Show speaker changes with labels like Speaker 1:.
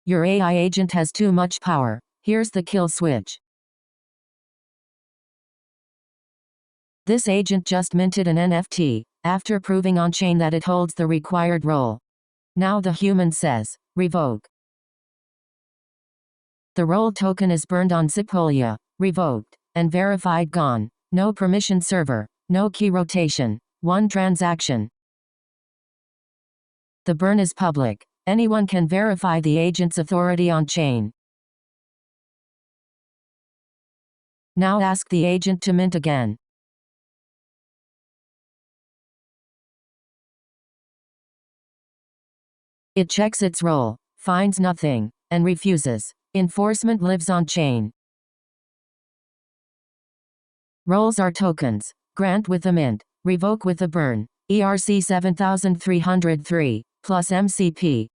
Speaker 1: Your AI agent has too much power. Here's the kill switch. This agent just minted an NFT, after proving on-chain that it holds the required role. Now the human says, revoke. The role token is burned on Sepolia, revoked, and verified gone. No permission server, no key rotation, one transaction. The burn is public. Anyone can verify the agent's authority on-chain. Now ask the agent to mint again. It checks its role, finds nothing, and refuses. Enforcement lives on-chain. Roles are tokens. Grant with a mint, revoke with a burn. ERC-7303, plus MCP.